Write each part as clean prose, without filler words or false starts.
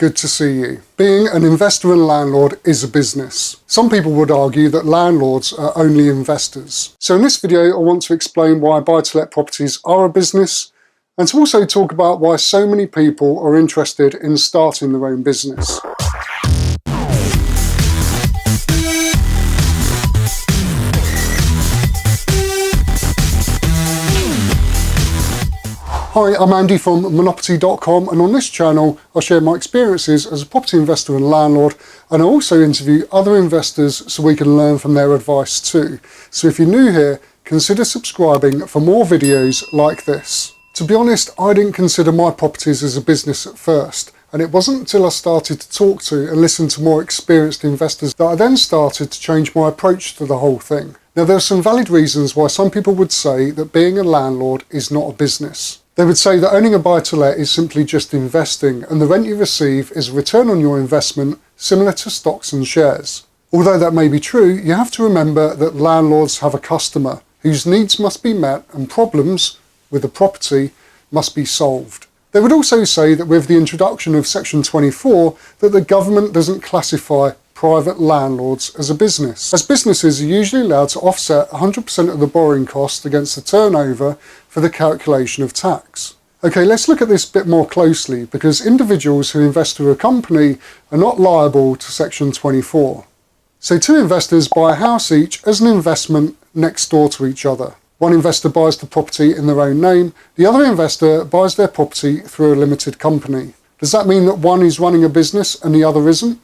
good to see you. Being an investor and landlord is a business. Some people would argue that landlords are only investors. So in this video, I want to explain why buy-to-let properties are a business, and to also talk about why so many people are interested in starting their own business. Hi, I'm Andy from Monoperty.com, and on this channel I share my experiences as a property investor and landlord, and I also interview other investors so we can learn from their advice too. So if you're new here, consider subscribing for more videos like this. To be honest, I didn't consider my properties as a business at first, and it wasn't until I started to talk to and listen to more experienced investors that I then started to change my approach to the whole thing. Now, there are some valid reasons why some people would say that being a landlord is not a business. They would say that owning a buy-to-let is simply just investing, and the rent you receive is a return on your investment similar to stocks and shares. Although that may be true, you have to remember that landlords have a customer whose needs must be met and problems with the property must be solved. They would also say that with the introduction of Section 24, that the government doesn't classify private landlords as a business, as businesses are usually allowed to offset 100% of the borrowing cost against the turnover for the calculation of tax. Okay, let's look at this a bit more closely, because individuals who invest through a company are not liable to Section 24. So two investors buy a house each as an investment next door to each other. One investor buys the property in their own name, the other investor buys their property through a limited company. Does that mean that one is running a business and the other isn't?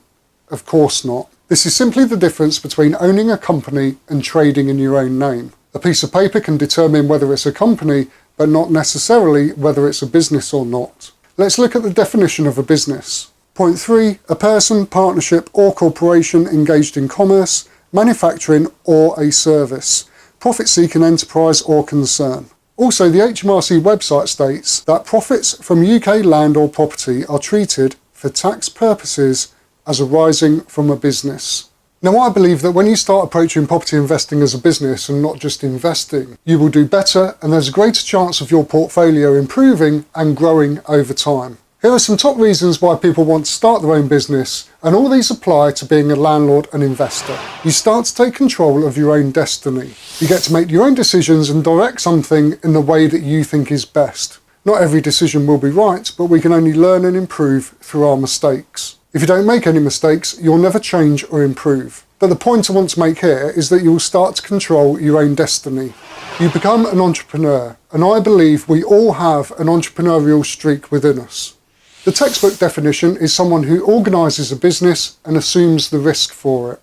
Of course not. This is simply the difference between owning a company and trading in your own name. A piece of paper can determine whether it's a company, but not necessarily whether it's a business or not. Let's look at the definition of a business. Point 3, a person, partnership or corporation engaged in commerce, manufacturing or a service, profit-seeking enterprise or concern. Also, the HMRC website states that profits from UK land or property are treated for tax purposes as arising from a business. Now, I believe that when you start approaching property investing as a business and not just investing, you will do better, and there's a greater chance of your portfolio improving and growing over time. Here are some top reasons why people want to start their own business, and all these apply to being a landlord and investor. You start to take control of your own destiny. You get to make your own decisions and direct something in the way that you think is best. Not every decision will be right, but we can only learn and improve through our mistakes. If you don't make any mistakes, you'll never change or improve. But the point I want to make here is that you will start to control your own destiny. You become an entrepreneur, and I believe we all have an entrepreneurial streak within us. The textbook definition is someone who organises a business and assumes the risk for it.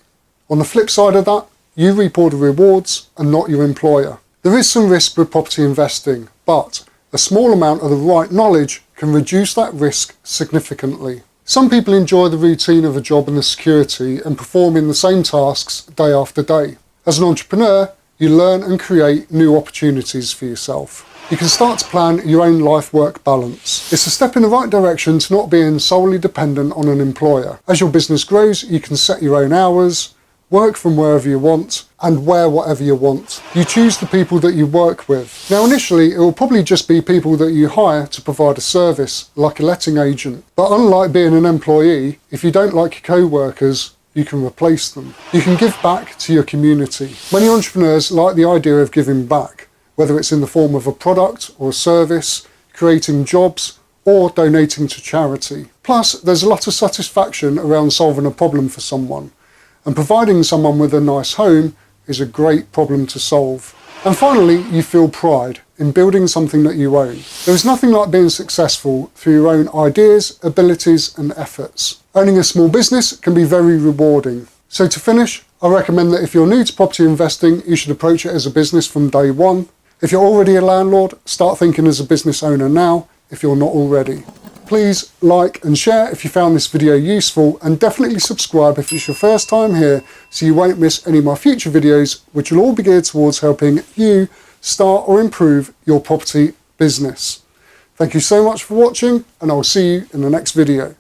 On the flip side of that, you reap all the rewards and not your employer. There is some risk with property investing, but a small amount of the right knowledge can reduce that risk significantly. Some people enjoy the routine of a job and the security and performing the same tasks day after day. As an entrepreneur, you learn and create new opportunities for yourself. You can start to plan your own life-work balance. It's a step in the right direction to not being solely dependent on an employer. As your business grows, you can set your own hours, work from wherever you want, and wear whatever you want. You choose the people that you work with. Now, initially, it will probably just be people that you hire to provide a service, like a letting agent. But unlike being an employee, if you don't like your co-workers, you can replace them. You can give back to your community. Many entrepreneurs like the idea of giving back, whether it's in the form of a product or a service, creating jobs, or donating to charity. Plus, there's a lot of satisfaction around solving a problem for someone. And providing someone with a nice home is a great problem to solve. And finally, you feel pride in building something that you own. There is nothing like being successful through your own ideas, abilities and efforts. Owning a small business can be very rewarding. So to finish, I recommend that if you're new to property investing, you should approach it as a business from day one. If you're already a landlord, start thinking as a business owner now, if you're not already. Please like and share if you found this video useful, and definitely subscribe if it's your first time here so you won't miss any of my future videos, which will all be geared towards helping you start or improve your property business. Thank you so much for watching, and I'll see you in the next video.